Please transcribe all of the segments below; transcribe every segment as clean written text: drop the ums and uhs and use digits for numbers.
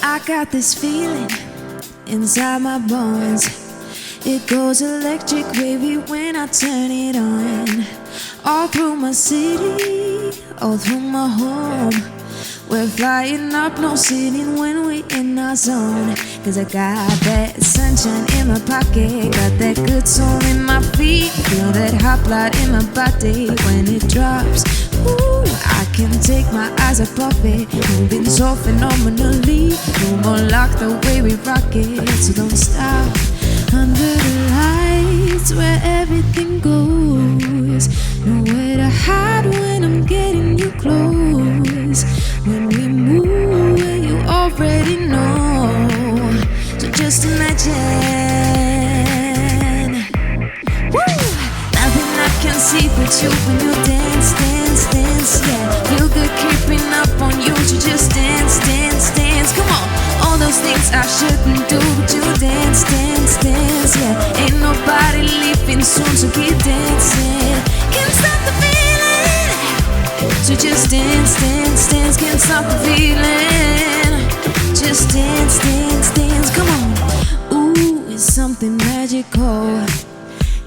I got this feeling inside my bones. It goes electric wavy when I turn it on. All through my city, all through my home. We're flying up, no sitting when we in our zone. Cause I got that sunshine in my pocket, got that good soul in my feet. Feel that hot blood in my body when it drops. Ooh, I can't take my eyes off it. Moving so phenomenally. No more lock the way we rock it. So don't stop. Under the lights where everything goes. Nowhere to hide when I'm getting you close. When we move, you already know. So just imagine. Woo! Nothing I can see but you when you dance, dance, dance, yeah. Feel good creeping up on you, so just dance, dance, dance. Come on, all those things I shouldn't do, but you dance, dance, dance, yeah. Ain't nobody leaving soon, so keep dancing. Can't stop the feeling. So just dance, dance, dance. Can't stop the feeling. Just dance, dance, dance. Come on. Ooh, it's something magical.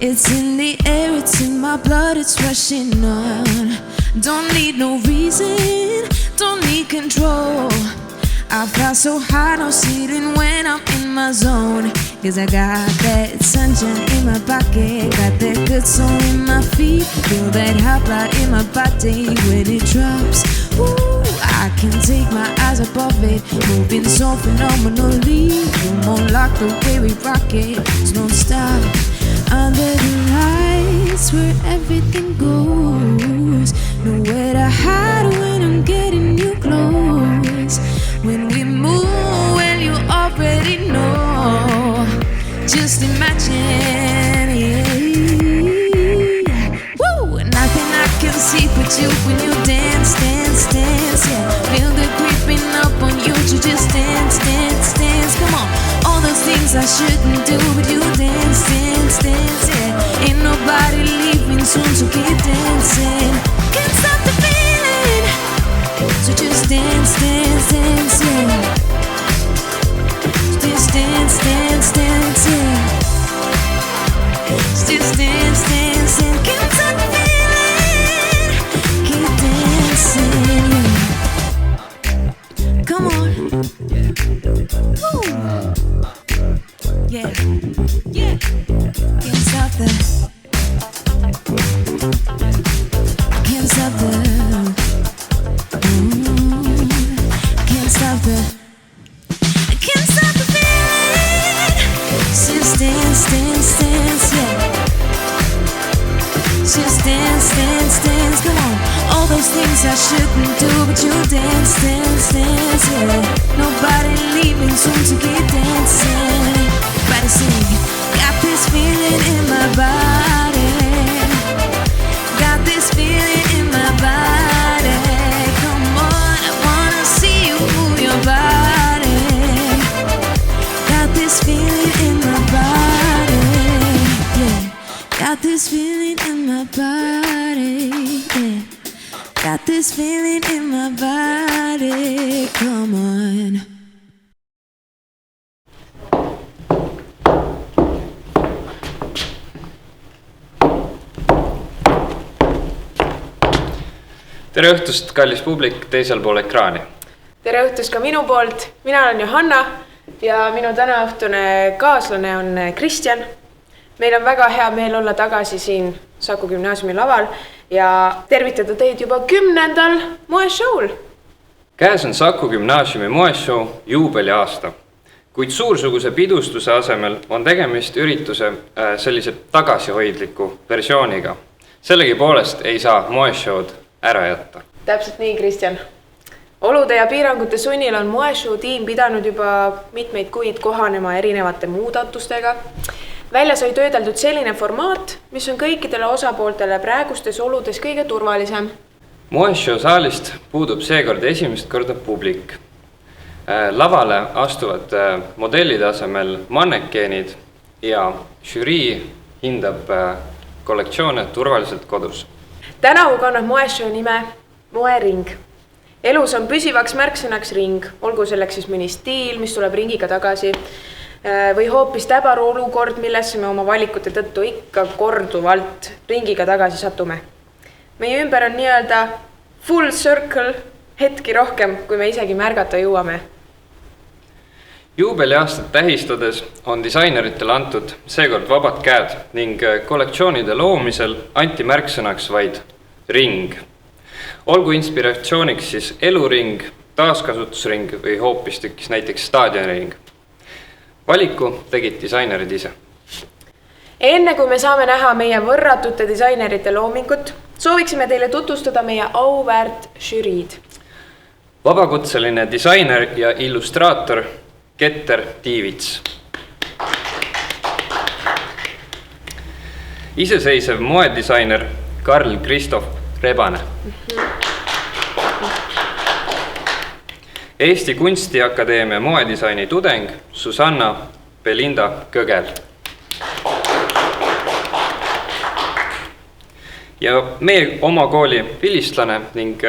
It's in the air, it's in my blood, it's rushing on. Don't need no reason, don't need control. I fly so high, no sitting when I'm in my zone. Cause I got that sunshine in my pocket, got that good soul in my feet. Feel that hot blood in my body when it drops. Ooh, I can't take my eyes above it. Moving so phenomenally. You won't lock the way we rock it, so don't stop. Under the lights where everything goes. Nowhere to hide when I'm getting you close. When we move, well, you already know. Just imagine, yeah. Woo! Nothing I can see but you when you dance, dance, dance, yeah. Feel the creeping up on you, so just dance, dance, dance. Come on, all those things I shouldn't do, but you dance, dance, dance, yeah. Ain't nobody leaving soon, so keep dancing. Can't stop the feeling. So just dance, dance, dance, yeah. Just dance, dance, dance, yeah. Just dance, dance, and can't stop the feeling. Keep dancing, yeah. Come on. Woo. Yeah, yeah. Can't stop the. Can't stop the. Can't stop the. Can't stop the feeling. Just dance, dance, dance, yeah. Just dance, dance, dance. Come on, all those things I shouldn't do, but you dance, dance, dance, yeah. Nobody leaving soon, to keep dancing. Everybody sing. Got this feeling in my body. Got this feeling in my body. Come on, I wanna see you move your body. Got this feeling in my body, yeah. Got this feeling in my body, yeah. Got this feeling in my body. Come on. Tere õhtust, kallis publik teisel pool ekraani. Tere õhtust ka minu poolt. Mina olen Johanna ja minu tänaõhtune kaaslane on Kristjan. Meil on väga hea meel olla tagasi siin Saku Gümnaasiumi laval ja tervitada teid juba 10. moeshow'l. Käes on Saku Gümnaasiumi moeshow juubeliaasta, kuid suursuguse pidustuse asemel on tegemist ürituse sellise tagasihoidliku versiooniga. Sellegi poolest ei saa moeshow'd ära jätta. Täpselt nii, Kristjan. Olude ja piirangute sunnil on moeshow tiim pidanud juba mitmeid kuid kohanema erinevate muudatustega. Välja sai töödeldud selline formaat, mis on kõikidele osapooltele praegustes oludes kõige turvalisem. Moeshow saalist puudub seekord esimest korda publik. Lavale astuvad modellide asemel mannekeenid ja žürii hindab kollektsioone turvaliselt kodus. Tänavu kannab moeshow nime Moering elus on püsivaks märksõnaks ring, olgu selleks siis mõni stiil, mis tuleb ringiga tagasi või hoopis täbar olukord, millesse me oma valikute tõttu ikka korduvalt ringiga tagasi satume. Meie ümber on nii-öelda full circle hetki rohkem, kui me isegi märgata jõuame. Juubeliaastat tähistades on disaineritele antud seekord vabad käed ning kollektsioonide loomisel anti märksõnaks vaid ring. Olgu inspiratsiooniks siis eluring, taaskasutusring või hoopistükkis näiteks staadioniring. Valiku tegid disainerid ise. Enne kui me saame näha meie võrratute disainerite loomingut, sooviksime teile tutvustada meie auväärt žüriid. Vabakutseline disainer ja illustraator Keter Tiivits. Iseseisev moedisainer Karl-Kristof Rebane. Eesti Kunstiakadeemia moedisaini tudeng Susanna Belinda Kõgel. Ja meie oma kooli vilistlane ning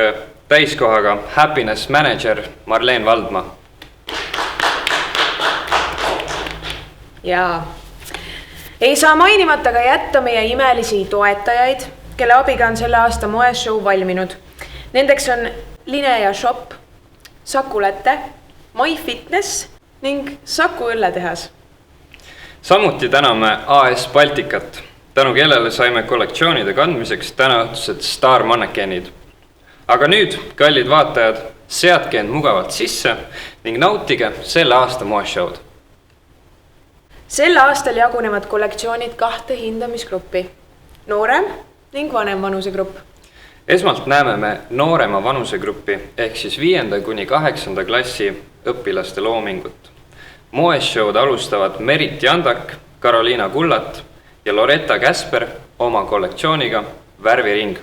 täiskohaga happiness manager Marleen Valdma. Ja ei saa mainimata ka jätta meie imelisi toetajaid, kelle abiga on selle aasta moeshow valminud. Nendeks on Linea Shop, Saku Läte, My Fitness ning Saku õlletehas. Samuti täname AS Baltikat, tänu kellele saime kollektsioonide kandmiseks tänaõhtused staarmannekenid. Aga nüüd, kallid vaatajad, seadke end mugavalt sisse ning nautige selle aasta moeshowd. Sel aastal jagunevad kollektsioonid 2 hindamisgruppi, noorem ning vanem vanusegrupp. Esmalt näeme me noorema vanusegruppi ehk siis 5. kuni 8. klassi õpilaste loomingut. Moeshowd alustavad Merit Jandak, Karoliina Kullat ja Loretta Käsper oma kollektsiooniga Värviring.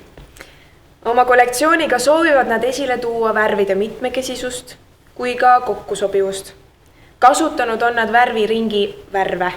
Oma kollektsiooniga soovivad nad esile tuua värvide mitmekesisust kui ka kokkusobivust. Kasutanud on nad värviringi värve.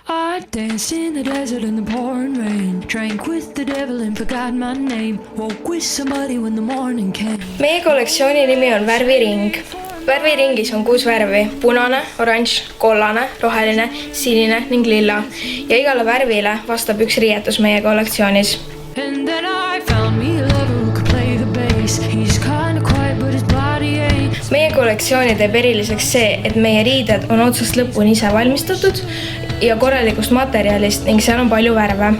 I danced in the desert in the pouring rain, drank with the devil and forgot my name, woke with somebody when the morning came. Meie kollektsiooni nimi on Värviring. Värviringis on 6 värvi, punane, oranž, kollane, roheline, sinine ning lilla ja igale värvile vastab üks riietus meie kollektsioonis. And then I found me a lover who could play the bass. He's kind of quiet but his body ain't. Meie kollektsiooni teeb eriliseks see, et meie riided on otsast lõpuni ise valmistatud ja korralikust materjalist ning seal on palju värve.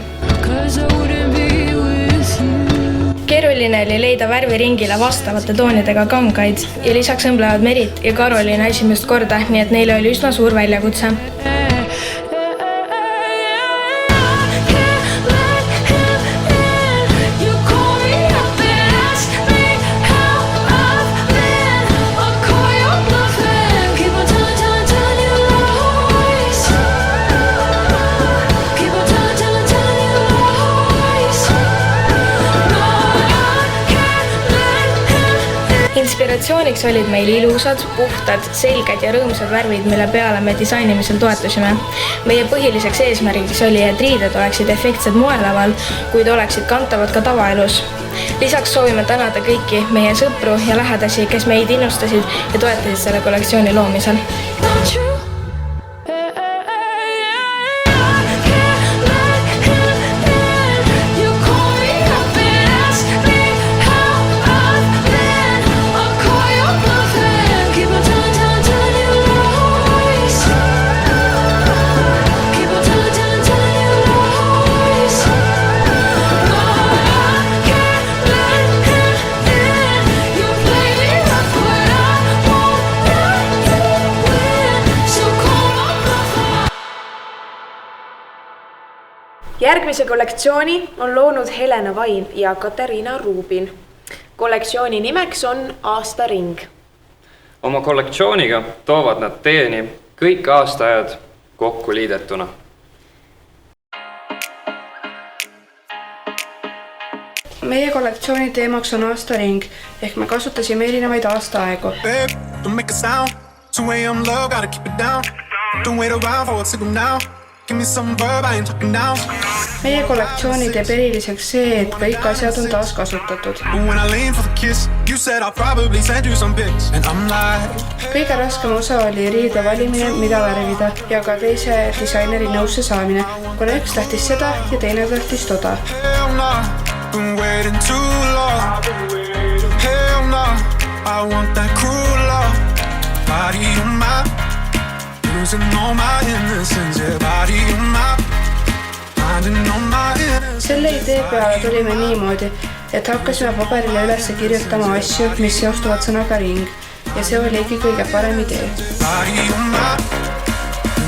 Keeruline oli leida värviringile vastavate toonidega kangaid ja lisaks õmblevad Merit ja Karoliina esimest korda, nii et neile oli üsna suur väljakutse. Inspiratsiooniks olid meil ilusad, puhtad, selged ja rõõmsad värvid, mille peale me disainimisel toetusime. Meie põhiliseks eesmärgiks oli, et riided oleksid efektsed moelaval, kuid oleksid kantavad ka tavaelus. Lisaks soovime tänada kõiki meie sõpru ja lähedasi, kes meid innustasid ja toetasid selle kollektsiooni loomisel. Järgmise kollektsiooni on loonud Helena Vain ja Katariina Rubin. Kollektsiooni nimeks on Aastaring. Oma kollektsiooniga toovad nad teieni kõik aastaajad kokku liidetuna. Meie kollektsiooni teemaks on aastaring, ehk me kasutasime erinevaid aastaaegu. Don't make a sound, 2 AM low, gotta keep it down. Don't wait around for it to go now. Give me some verb, I ain't talking down. Meie kollektsiooni teeb eriliseks see, et kõik asjad on taaskasutatud. When I lean for the kiss, you said I'll probably send you some pics. And I'm like, Kõige raskem osa oli riide valimine, mida värvida ja ka teise disaineri nõusse saamine, kuna üks tahtis seda ja teine tahtis toda. hell nah, been waiting too long. Hell nah, I want that cruel love. Body on my, losing all my innocence. Yeah, body on my, finding all my innocence. Selle idee peale tulime niimoodi, et hakkasime paberile üles kirjutama asju, mis seostuvad sõnaga ring ja see oligi kõige parem idee. Body on my,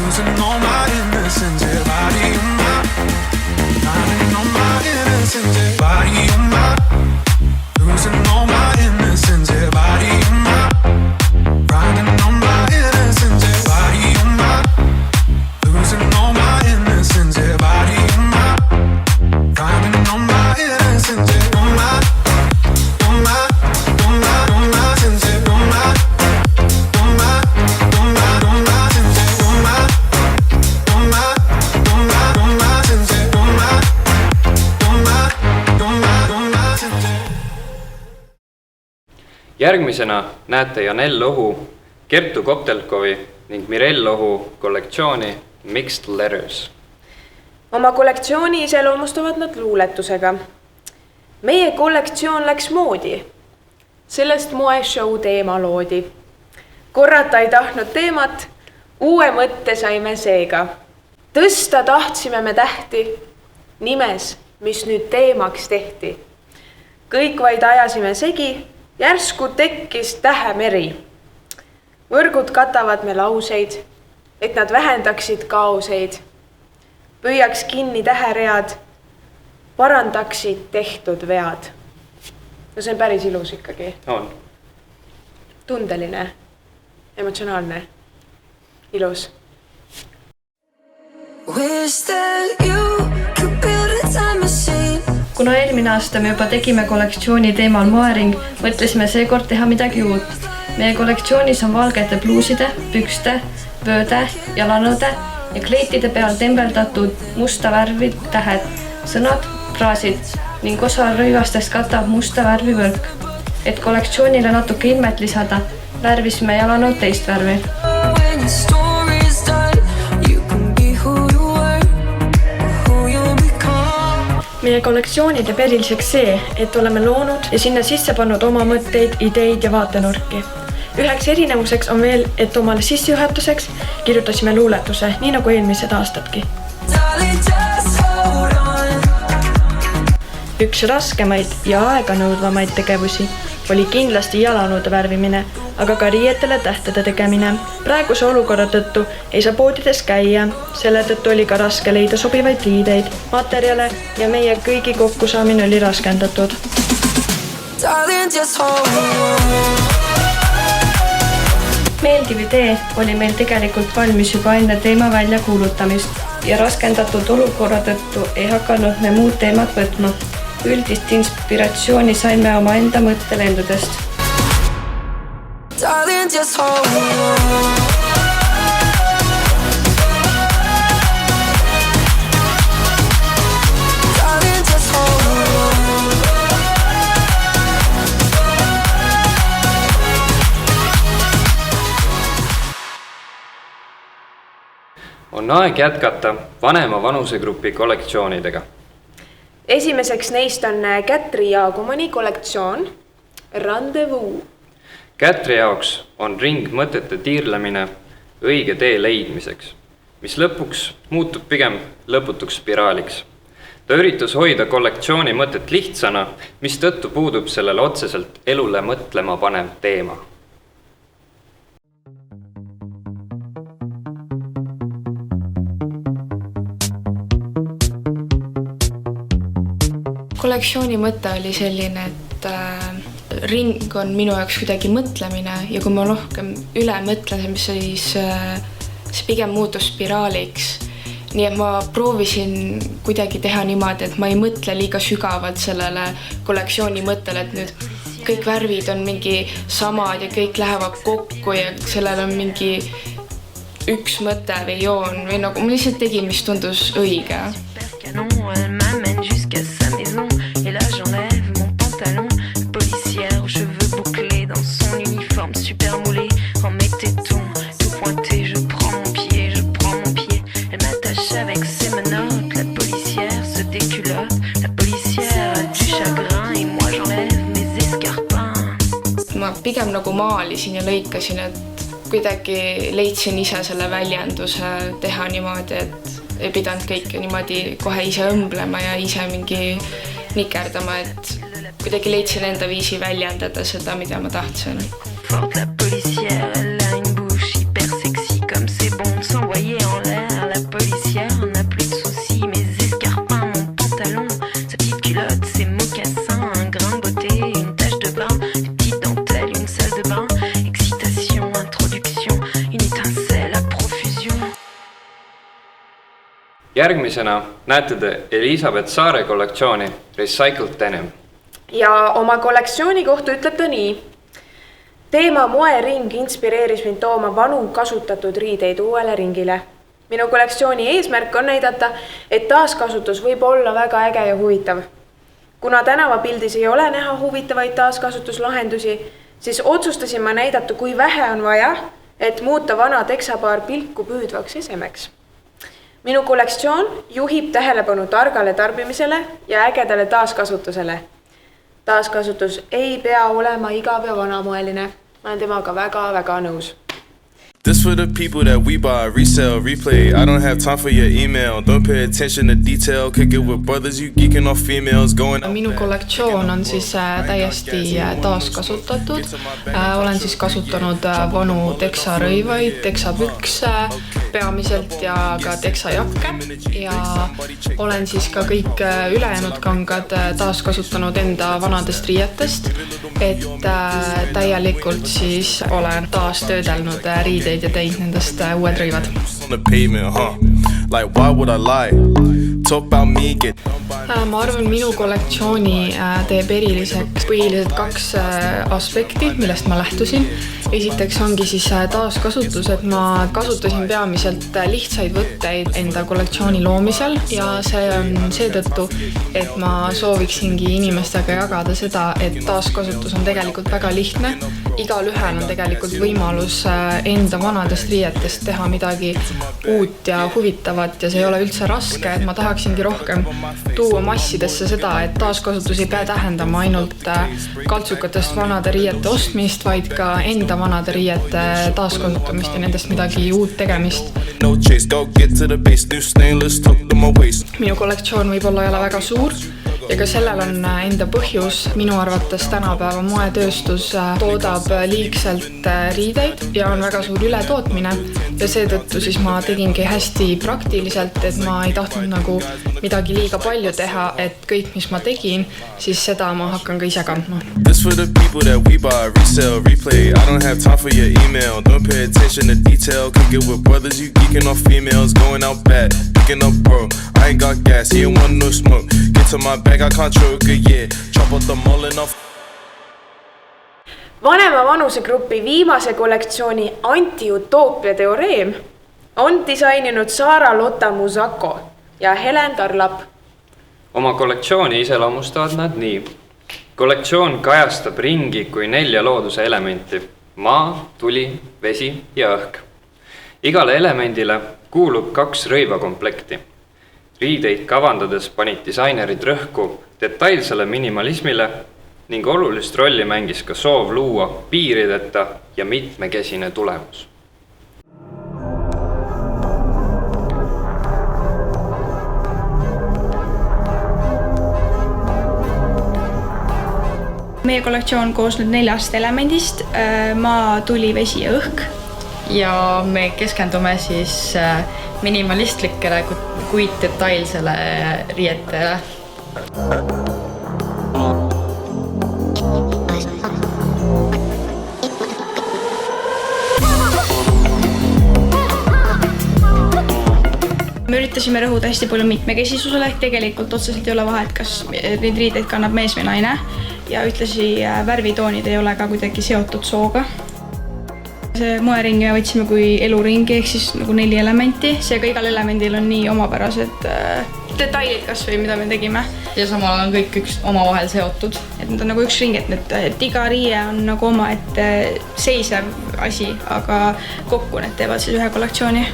losing all my innocence. Yeah, body on my, finding all my innocence. Yeah, body on my, losing all my innocence. Yeah, body on my, finding all my innocence. Yeah, body on my, losing all my innocence. Yeah, body on my, finding all my innocence. Yeah, on my, on my, on my, on my sense. Yeah, on my, on my, on my, on my sense. Yeah, on my, on my, on my, on my sense. Yeah, on my, on my, on my, on my sense. Yeah. Järgmisena näete Janel Ohu, Kertu Koptelkovi ning Mirel Ohu kollektsiooni Mixed Letters. Oma kollektsiooni iseloomustavad nad luuletusega. Meie kollektsioon läks moodi. Sellest moeshow teema loodi. Korrata ei tahtnud teemat, uue mõtte saime seega. Tõsta tahtsime me tähti nimes, mis nüüd teemaks tehti. Kõik vaid ajasime segi, järsku tekkis tähemeri. Võrgud katavad me lauseid, et nad vähendaksid kaoseid. Püüaks kinni täheread, parandaksid tehtud vead. No see on päris ilus ikkagi. On. Tundeline, emotsionaalne, ilus. Wish that you could build a time machine. Kuna eelmine aasta me juba tegime kollektsiooni teemal moering, mõtlesime seekord teha midagi uut. Meie kollektsioonis on valgete bluuside, pükste, vööde, jalanõude ja kleitide peal tembeldatud musta värvi tähed, sõnad, fraasid ning osa rõivastest katab musta värvi võrk. Et kollektsioonile natuke ilmet lisada, värvisime jalanõud teist värvi. When your story is done, you can be who you were, who you'll become. Meie kollektsiooni teeb eriliseks see, et oleme loonud ja sinna sisse pannud oma mõtteid, ideid ja vaatenurki. Üheks erinevuseks on veel, et omale sissejuhatuseks kirjutasime luuletuse, nii nagu eelmised aastadki. Darling, just hold on. Üks raskemaid ja aeganõudvamaid tegevusi oli kindlasti jalanõude värvimine, aga ka riietele tähtede tegemine. Praeguse olukorra tõttu ei saa poodides käia, selle tõttu oli ka raske leida sobivaid riideid, materjale ja meie kõigi kokkusaamine oli raskendatud. Darling, just hold on. Meeldiv idee oli meil tegelikult valmis juba enne teema välja kuulutamist ja raskendatud olukorra tõttu ei hakanud me muud teemat võtma. Üldist inspiratsiooni saime oma enda mõttelendudest. Darling, just hold on. Darling, just hold on. On aeg jätkata vanema vanusegrupi kollektsioonidega. Esimeseks neist on Kätri Jaagumani kollektsioon Rendezvous. Kätri jaoks on ring mõtete tiirlemine õige tee leidmiseks, mis lõpuks muutub pigem lõputuks spiraaliks. Ta üritas hoida kollektsiooni mõtet lihtsana, mis tõttu puudub sellele otseselt elule mõtlema panev teema. Kollektsiooni mõte oli selline, et ring on minu jaoks kuidagi mõtlemine ja kui ma rohkem üle mõtlen, siis see pigem muutus spiraaliks. Nii et ma proovisin kuidagi teha niimoodi, et ma ei mõtle liiga sügavalt sellele kollektsiooni mõttele, et nüüd kõik värvid on mingi samad ja kõik lähevad kokku ja sellel on mingi üks mõte või joon või nagu ma lihtsalt tegin, mis tundus õige. Elle m'amène jusqu'à sa maison et là j'enlève mon pantalon. Policière aux cheveux bouclés dans son uniforme super moulé en mes tétons tout pointé. Je prends mon pied. Elle m'attache avec ses menottes. La policière se déculotte. La policière a du chagrin et moi j'enlève mes escarpins. Ma pigem nagu maalisin ja lõikasin, et kuidagi leidsin ise selle väljenduse teha niimoodi, et ei pidanud kõike niimoodi kohe ise õmblema ja ise mingi nikerdama, et kuidagi leidsin enda viisi väljendada seda, mida ma tahtsin. La policière, elle a une bouche hyper sexy comme c'est bon de s'envoyer en l'air. La policière n'a plus de soucis, mes escarpins, mon pantalon, sa petite culotte, ses mocassins, un grain de beauté, une tache de barbe, des petites dentelles, une salle de bain, excitation, introduction, une étincelle à profusion. Järgmisena näete te Elisabeth Saare kollektsiooni Recycled Denim. Ja oma kollektsiooni kohta ütleb ta nii. Teema moering inspireeris mind tooma vanu kasutatud riideid uuele ringile. Minu kollektsiooni eesmärk on näidata, et taaskasutus võib olla väga äge ja huvitav. Kuna tänavapildis ei ole näha huvitavaid taaskasutuslahendusi, siis otsustasin ma näidata, kui vähe on vaja, et muuta vana teksapaar pilku püüdvaks esemeks. Minu kollektsioon juhib tähelepanu targale tarbimisele ja ägedale taaskasutusele. Taaskasutus ei pea olema igav ja vanamoeline. Ma olen temaga väga nõus. This for the people that we buy, resell, replay. I don't have time for your email. Don't pay attention to detail. Kick it with brothers, you geeking off females. Minu kollektsioon on siis täiesti taaskasutatud. Olen siis kasutanud vanu teksarõivaid, teksapükse peamiselt ja ka teksajakke. Ja olen siis ka kõik ülejäänud kangad taaskasutanud enda vanadest riietest. Et täielikult siis olen taas töödelnud riideid ja teinud nendest uued rõivad. Ma arvan, minu kollektsiooni teeb eriliseks põhiliselt 2 aspekti, millest ma lähtusin. Esiteks ongi siis taaskasutus, et ma kasutasin peamiselt lihtsaid võtteid enda kollektsiooni loomisel ja see on seetõttu, et ma sooviksingi inimestega jagada seda, et taaskasutus on tegelikult väga lihtne. Igal ühel on tegelikult võimalus enda vanadest riietest teha midagi uut ja huvitavat ja see ei ole üldse raske, et ma tahaksingi rohkem tuua massidesse seda, et taaskasutus ei pea tähendama ainult kaltsukatest vanade riiete ostmist, vaid ka enda vanade riiete taaskasutamist ja nendest midagi uut tegemist. Minu kollektsioon võib-olla ei ole väga suur ja ka sellel on enda põhjus. Minu arvates tänapäeva moetööstus toodab liigselt riideid ja on väga suur ületootmine ja seetõttu siis ma tegingi hästi praktiliselt, et ma ei tahtnud nagu midagi liiga palju teha, et kõik, mis ma tegin, siis seda ma hakkan ka ise kandma. This for the people that we buy, resell, replay. I don't have time for your email. Don't pay attention to detail. Kick it with brothers, you geeking off females. Going out bad, picking up bro. I ain't got gas, he ain't want no smoke. Get to my bag, I can't choke a year. Chop out the mullen off. Vanema vanusegrupi viimase kollektsiooni Anti-Utoopia teoreem on disaininud Sara-Lotta Musako ja Helen Tarlap. Oma kollektsiooni iseloomustavad nad nii. Kollektsioon kajastab ringi kui 4 looduse elementi. Maa, tuli, vesi ja õhk. Igale elemendile kuulub 2 rõivakomplekti. Riideid kavandades panid disainerid rõhku detailsele minimalismile ning olulist rolli mängis ka soov luua piirideta ja mitmekesine tulemus. Meie kollektsioon koosneb 4 elemendist, maa, tuli, vesi ja õhk. Ja me keskendume siis minimalistlikele, kuid detailsele riietele. Me üritasime rõhuda hästi palju mitmekesisusele, ehk tegelikult otseselt ei ole vahet, kas neid riideid kannab mees või naine ja ühtlasi värvitoonid ei ole ka kuidagi seotud sooga. See moeringi võtsime kui eluringi, ehk siis nagu 4 elementi. Seega igal elemendil on nii omapärased detailid kas või mida me tegime. Ja samal on kõik omavahel seotud. Et need on nagu üks ring, et iga riie on nagu oma seisev asi, aga kokku need teevad siis ühe kollektsiooni.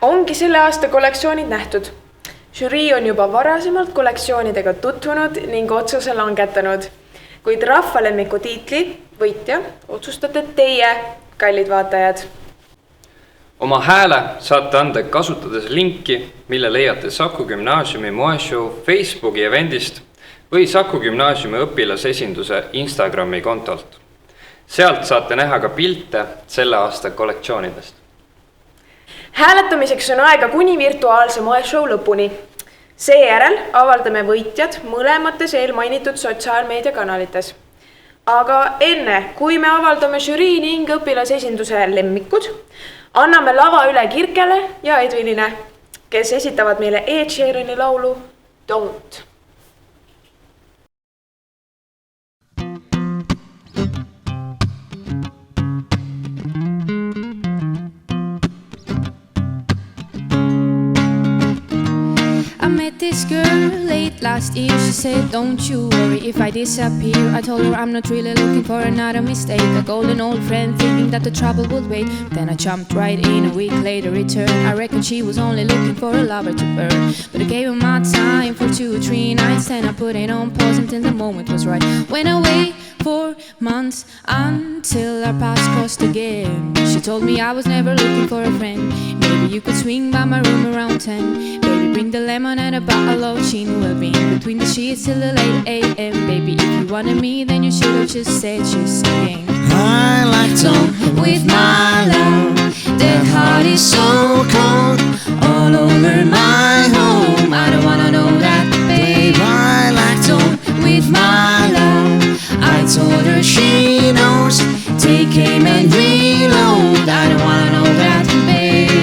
Ongi selle aasta kollektsioonid nähtud. Žürii on juba varasemalt kollektsioonidega tutvunud ning otsuse langetanud. Kuid rahvalemmiku tiitli võitja otsustate teie, kallid vaatajad. Oma hääle saate anda kasutades linki, mille leiate Saku Gümnaasiumi moeshow Facebooki eventist või Saku Gümnaasiumi õpilasesinduse Instagrami kontolt. Sealt saate näha ka pilte selle aasta kollektsioonidest. Hääletamiseks on aega kuni virtuaalse moeshow lõpuni. Seejärel avaldame võitjad mõlemates eelmainitud sotsiaalmeediakanalites. Aga enne, kui me avaldame žürii ning õpilasesinduse lemmikud, anname lava üle Kirkele ja Edvinile, kes esitavad meile Ed Sheerani laulu Don't. This girl late last year, she said don't you worry if I disappear. I told her I'm not really looking for another mistake, a golden old friend thinking that the trouble would wait. Then I jumped right in, a week later returned. I reckon she was only looking for a lover to burn, but I gave her my time for 2 or 3 nights. Then I put it on pause until the moment was right. Went away for months until our paths crossed again. She told me I was never looking for a friend. Maybe you could swing by my room around 10. Baby, bring the lemon and a bottle of gin. We'll be in between the sheets till the late a.m. Baby, if you wanted me, then you should have just said she's singing. I like to with my love. That heart is so cold, all over my home. I don't wanna know that, babe. I like to with my love. I told her she knows. Take aim and reload. I don't wanna know that, babe.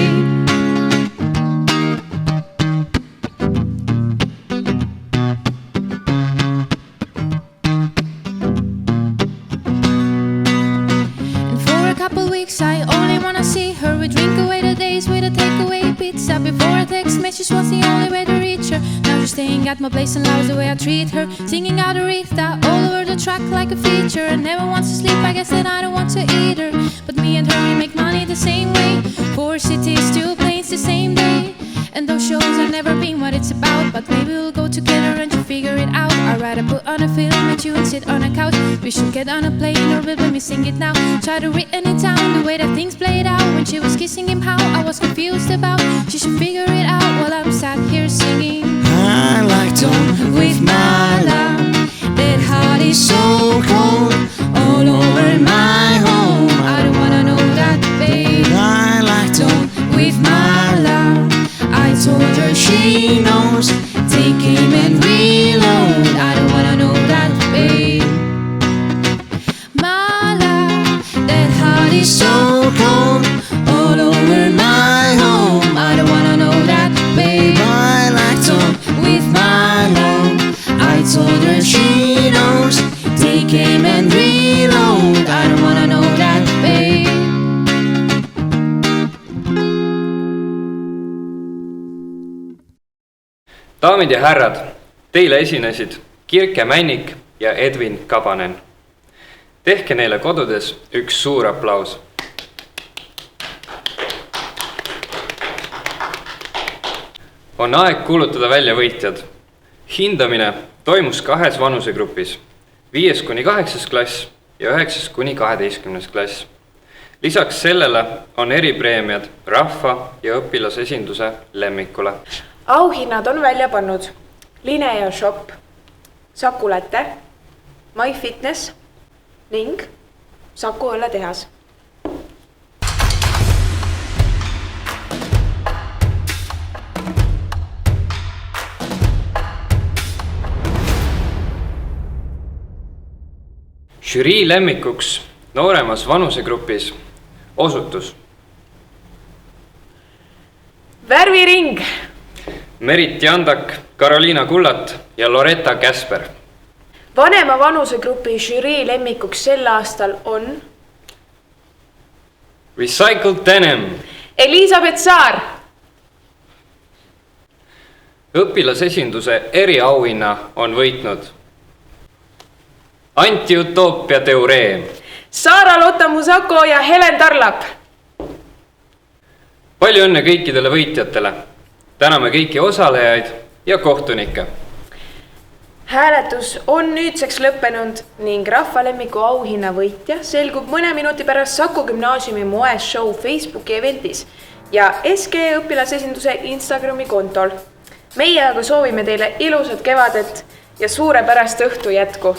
I only wanna see her. We drink away the days with a takeaway pizza. Before a text message was the only way to reach her. Now she's staying at my place and loves the way I treat her. Singing out Aretha all over the track like a feature. And never wants to sleep, I guess that I don't want to eat her. But me and her, we make money the same way. 4 cities, 2 planes the same day. And those shows have never been what it's about. But maybe we'll go together and you'll figure it out. I'd rather put on a film with you and sit on a couch. We should get on a plane or will we sing it now. Try to written it down, the way that things played out. When she was kissing him, how I was confused about. She should figure it out while I'm sat here singing. I like to with my love. That heart is so cold, all over my home. I don't wanna know that, babe. I like to with my love. I told her she knows. Take aim and reload. I don't wanna know that, babe. My love, that heart is so cold, all over my home. I don't wanna know that, babe. I like to with my Daamid ja härrad, teile esinesid Kirke Männik ja Edvin Kabanen. Tehke neile kodudes üks suur aplaus. On aeg kuulutada välja võitjad. Hindamine toimus 2 vanusegrupis, 5-8 klass ja 9-12 klass. Lisaks sellele on eripreemiad rahva- ja õpilasesinduse lemmikule. Auhinnad on välja pannud Linea Shop, Saku Läte, MyFitness ning Saku õlletehas. Žürii lemmikuks nooremas vanusegrupis osutus Värviring, Merit Jandak, Karoliina Kullat ja Loretta Käsper. vanema vanusegrupi žürii lemmikuks sel aastal on Recycled Denim, Elisabeth Saar. õpilasesinduse eriauhinna on võitnud Anti-Utoopia Teoreem, Sara-Lotta Musako ja Helen Tarlap. Palju õnne kõikidele võitjatele. Täname kõiki osalejaid ja kohtunikke. Hääletus on nüüdseks lõppenud ning rahvalemmiku auhinna võitja selgub mõne minuti pärast Saku Gümnaasiumi moeshow Facebooki eventis ja SG õpilasesinduse Instagrami kontol. Meie aga soovime teile ilusat kevadet ja suurepärast õhtu jätku.